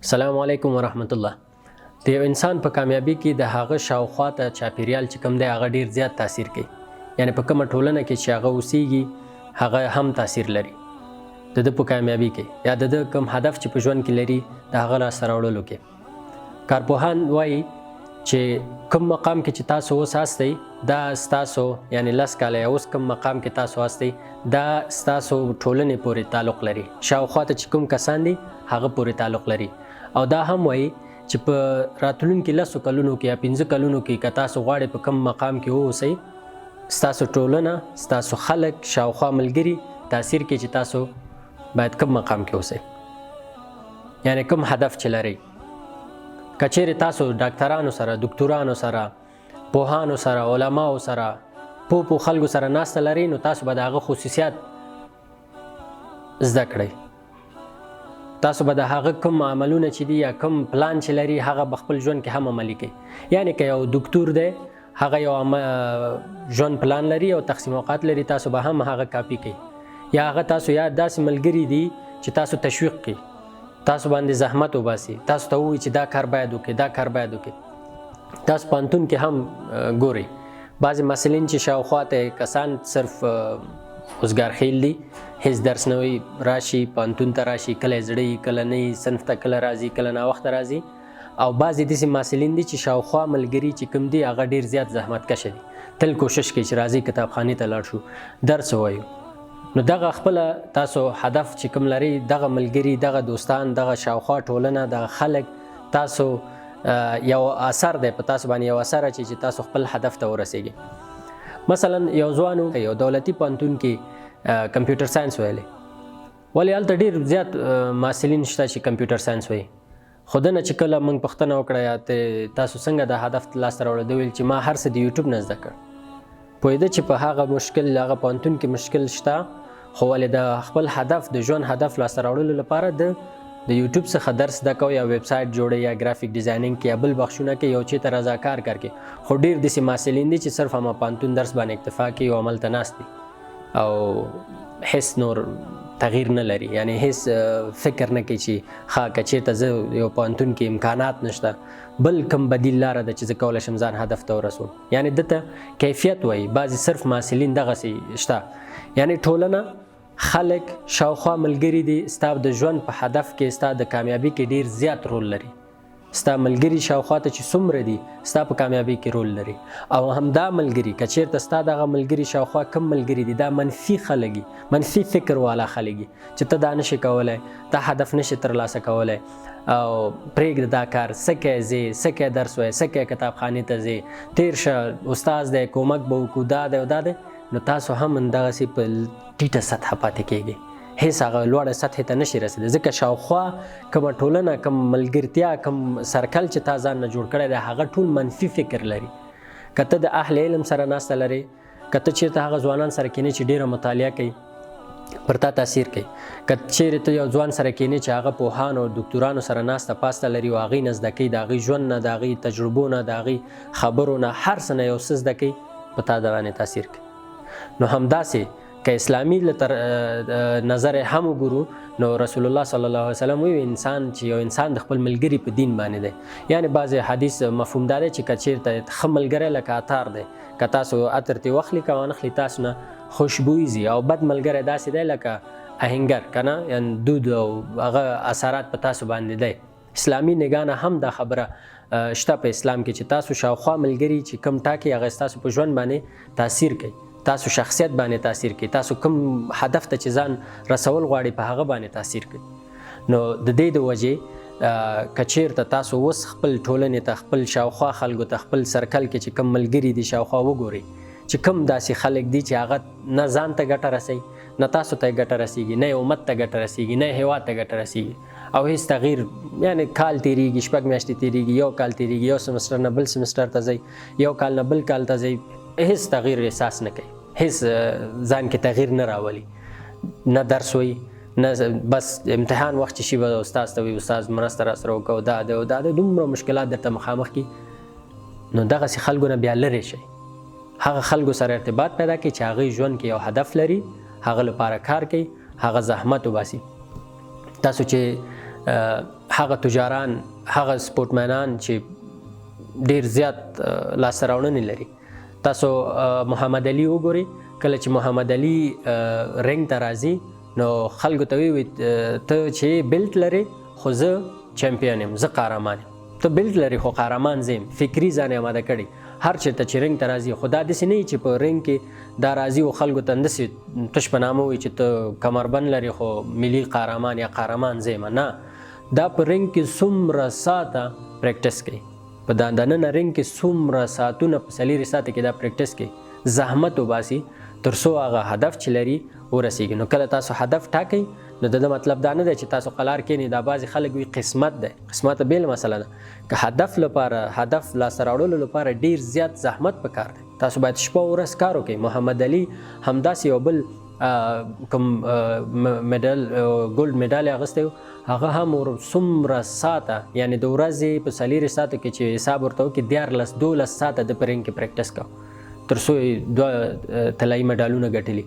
السلام علیکم ورحمت الله. د یو انسان په کامیابی کې د هغه شاوخوا ته چاپیریال چې کوم دی هغه ډیر زیات تاثیر کوي. یعنی په کومه ټولنه کې چې هغه اوسېږي هغه هم تاثیر لري د په کامیابی کې یا د کوم هدف چې په ژوند کې لري د هغه لاسته راوړلو کې. کارپوهان وایي چې کوم مقام کې چې تاسو اوس هستئ دا ستاسو یعنی لس کاله یا اوس کوم مقام کې تاسو هستئ دا ستاسو ټولنې پورې تعلق لري. شاوخوا ته چې کوم کسان دي هغه پورې تعلق لري. او دا هم وایي چې په راتلونکي 10 کلونو کې یا 15 کلونو کې که تاسو غواړئ په کوم مقام کې واوسئ ستاسو ټولنه ستاسو خلک شاوخوا ملګري تاثیر کوي چې تاسو باید کوم مقام کې اوسئ یعنی کوم هدف چې لرئ. که چیرې تاسو ډاکټرانو سره دکتورانو سره پوهانو سره علماو سره پوه خلکو سره ناسته لرئ نو تاسو به د هغه خصوصیات زده کړئ. تاسو به د هغه کوم عملونه چې دي یا کوم پلان چې لري هغه به خپل ژوند کې هم عملي کوي. یعنی که یو دکتور دی هغه یو ژوند پلان لري او تقسیم اوقات لري تاسو به هم هغه کاپي کوي. یا هغه تاسو یا داسې ملګري دي چې تاسو تشویق کوي تاسو باندې زحمت وباسي تاسو ته وایي چې دا کار باید وکړي دا کار باید وکړي. تاسو پوهنتون کې هم ګورئ بعضې محصلین چې شاوخوا ته کسان صرف اوزګارخیل دي هیڅ درس نه وي راشي پوهنتون ته راشي کله یې زړه کله نه یې صنف ته کله راځي کله ناوخته راځي. او بعضې داسې محصلین دي چې شاوخوا ملګري چې کوم دي هغه ډېر زیات زحمت کشه دي تل کوشش کوي چې راځي کتابخانې ته لاړ شو درس ووایو. نو دغه خپله تاسو هدف چې کوم لري دغه ملګري دغه دوستان دغه شاوخوا ټولنه دغه خلک تاسو یو اثر دی په تاسو باندې یو اثر اچي چې تاسو خپل هدف ته ورسیږئ. مثلا یو ځوانو یو دولتي پوهنتون کې کمپیوټر ساينس ویلی ولې هلته ډېر زیات محصلین شته چې کمپیوټر ساينس وایي. خو دنه چې کله موږ پوښتنه وکړه یا تاسو څنګه د هدف لاسته راوړل ده ویل چې ما هر څه د یوټیوب نه زده کړ. پوهېده چې په هغه مشکل هغه پوهنتون کې مشکل شته خو ولې د خپل هدف د ژوند هدف لاسته راوړلو لپاره د یوټیوب څخه درس زده کوو یا ویب سایټ جوړوي یا گرافیک ډیزاینینګ کې یا بل بخښونه کې یو چېرته رضاکار کار کوي. خو ډېر داسې محصلین دي چې صرف همه پوهنتون درس باندې اکتفا کوي او عملته ناست دي او هیڅ نور تغییر نه لري. یعنی هیڅ فکر نه کوي چې ښه که چېرته زه یو پوهنتون کې امکانات نشته بل کوم بدیل لاره ده چې زه کولی شم ځان هدف ته ورسوم. یعنی دته کیفیت وایي بعضې صرف محصلین دغسې شته. یعنی ټولنه خلک شاوخوا ملګري دي ستا د ژوند په هدف کې ستا د کامیابی کې ډیر زیات رول لري. ستا ملګري شاوخوا ته چې څومره دي ستا په کامیابی کې رول لري. او همدا ملګري که چیرته ستا دغه ملګري شاوخوا کم ملګري دي دا منفي خلک دي منفي فکر والا خلک دي چې ته دا نشي کولی دا هدف نشي ترلاسه کولی او پرېږده دا کار څه کوې ځې څه کوې درس وایې څه کوې کتابخانې ته ځې تیر شه استاد دی کومک به وکړو دا دی او دا دی نو تاسو هم همدغسې په ټیټه سطحه پاتې کېږئ هیڅ هغه لوړه سطحې ته نشي رسېدی ځکه شاوخوا کومه ټولنه کوم ملګرتیا کوم سرکل چې تا ځان نه جوړ کړی دی هغه ټول منفي فکر لري. که ته د اهل علم سره ناسته لرې که ته چېرته هغه ځوانان سره کښېنې چې ډېره مطالعه کوي پر تا تاثیر کوي. که چیرې ته یو ځوان سره کښېنې چې هغه پوهانو دکتورانو سره ناسته پاسته لري او هغوی نه زده کوي د هغوی ژوند نه د هغوی تجربو نه د هغوی خبرو نه هر څه نه یو څه زده کوي په تا باندې تاثیر کوي. نو همداسې که اسلامي نظر هم وګورو نو رسول الله صلی الله علیه وسلم وی انسان چې یو انسان د خپل ملګري په دین باندې دی. یعنی بعضې حدیث مفهوم دا دی چې که چېرته ښه ملګری لکه عطار دی که تاسو عطر ترې واخلي که وانخلي تاسو نه خوشبویي ځي او بد ملګری داسې دی لکه آهنګر که نه یعنی دود او هغه اثرات په تاسو باندې دی. اسلامي نګاه نه هم دا خبره شته په اسلام کې چې تاسو شاوخوا ملګري چې کوم ټاکي هغه ستاسو په ژوند باندې تاثیر کوي تاسو شخصیت باندې تاثیر کوي تاسو کوم هدف ته چې ځان رسول غواړئ په هغه باندې تاثیر کوي. نو د دې د وجې که چېرته تاسو اوس خپل ټولنې ته خپل شاوخوا خلکو ته خپل سرکل کې چې کوم ملګري دي شاوخوا وګورئ چې کوم داسې خلک دي چې هغه نه ځان ته ګټه رسوي نه تاسو ته ګټه رسیږي نه یې امت ته ګټه رسیږي نه یې هېواد ته ګټه رسیږي او هیڅ تغییر یعنی کال تېرېږي 6 میاشتې تېرېږي یو کال تېرېږي یو سمستر نه بل سمستر ته ځئ یو کال نه بل کال ته ځئ هیڅ تغییر احساس نه کوي هیڅ ځان کې تغییر نه راولي نه درس وایي نه بس امتحان وخت چې شي به استاد ته وایي استاد مرسته راسره وکړه دا دی او دا دی دومره مشکلات درته مخامخ کړي نو دغسې خلکو نه بیا لرې شئ. هغه خلکو سره ارتباط پیدا کړئ چې هغوی ژوند کې یو هدف لري هغه لپاره کار کوي هغه زحمت وباسي. تاسو چې هغه تجاران، هغه سپورټمنان چې ډیر زیات لاسته راوړنې لري. تاسو محمد علي وګورئ، کله چې محمد علي رنګ ته راځي نو خلکو ته وایي ته چې بیلټ لرې خو زه چمپیون یم، زه قهرمان یم. ته بیلټ لري خو قهرمان زه یم. فکري ځان یې اماده کړي. هر چېرته چې رنګ ته راځي، خو دا داسې نه وي چې په رنګ کې دا راځي او خلکو ته همداسې تش په نامه وایي چې ته کمربند لري خو ملي قهرمان یا قهرمان زه یم. نه، دا په رنګ کې څومره ساعته پریکټس کوي، په دننه رنګ کې څومره ساعتونه په 4 ساعته کې دا پریکټس کوي، زحمت وباسي تر څو هغه هدف چې لري ورسیږي. نو کله تاسو هدف ټاکئ نو د مطلب دا نه دی چې تاسو قلار کېنئ. دا بعضې خلک وي قسمت دی، قسمت بېله مسله ده. که هدف لپاره، هدف لاسته راوړلو لپاره ډیر زیات زحمت پکار دی. تاسو باید شپه ورځ کار وکړئ. محمد علي همداسې یو بل کوم میډل ګولډ میډال یې اخیستی و، هغه هم څومره ساعته، یعنې د ورځې په 4 ساعتو کې چې حساب ورته وکړي 12 ساعته د په رنګ کې پریکټس کوه تر څو یې 2 طلایي میډالونه ګټلي.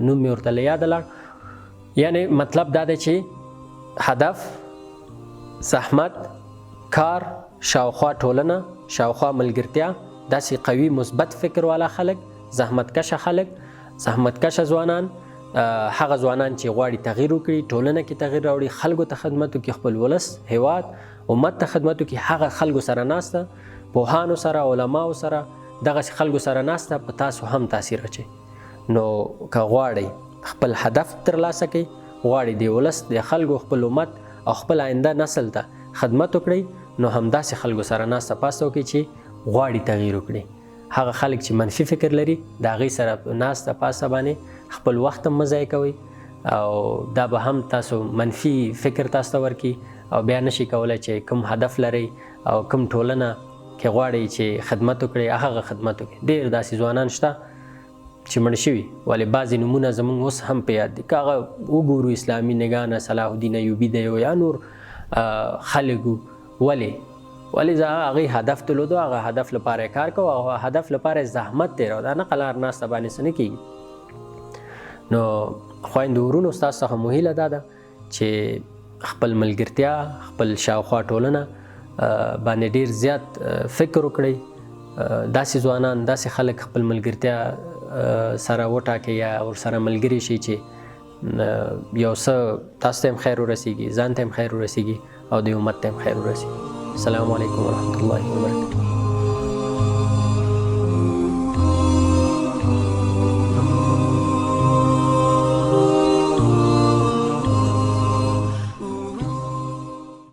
نوم مې ورته له یاده لاړ. یعنې مطلب دا دی چې هدف، زحمت، کار، شاوخوا ټولنه، شاوخوا ملګرتیا، داسې قوي مثبت فکر والا خلک، زحمتکشه خلک، زحمتکشه ځوانان، هغه ځوانان چې غواړي تغییر وکړي، ټولنه کې تغییر راوړي، خلکو ته خدمت وکړي، خپل ولس، هیواد، امت ته خدمت وکړي. هغه خلکو سره ناسته، پوهانو سره، علماو سره، دغسې خلکو سره ناسته په تاسو هم تاثیر اچوي. نو که غواړئ خپل هدف ترلاسه کړئ، غواړئ د ولس، د خلکو، خپل امت او خپل آینده نسل ته خدمت وکړئ، نو همداسې خلکو سره ناسته پاسته وکړئ چې غواړي تغییر وکړي. هغه خلک چې منفي فکر لري د هغوی سره ناسته پاسته باندې خپل وخت هم مه ضایع کوئ، او دا به هم تاسو منفي فکر تاسو ته ورکړي او بیا نشي کولی چې کوم هدف لرئ او کوم ټولنه کې غواړئ چې خدمت وکړئ هغه خدمت وکړئ. ډېر داسې ځوانان شته چې مړ شوي، ولې بعضې نومونه زموږ اوس هم په یاد دي. که هغه وګورو اسلامي نګاه نه، صلاح الدین ایوبي دی یا نور خلک وو، ولې زه هغوی هدف درلودو، هغه هدف لپاره یې کار کوو، هغه هدف لپاره یې زحمت تېرو، دا نه قلار ناسته باندې څه نه کېږي. نو خویندو ورونو، ستاسو څخه مو هیله دا ده چې خپل ملګرتیا، خپل شاوخوا ټولنه باندې ډیر زیات فکر وکړئ. داسې ځوانان، داسې خلک خپل ملګرتیا سره وټاکئ یا ورسره ملګري شئ چې یو څه تاسو ته هم خیر ورسیږي، ځان ته هم خیر ورسیږي او د امت ته هم خیر ورسیږي. السلام علیکم ورحمة الله وبرکاته.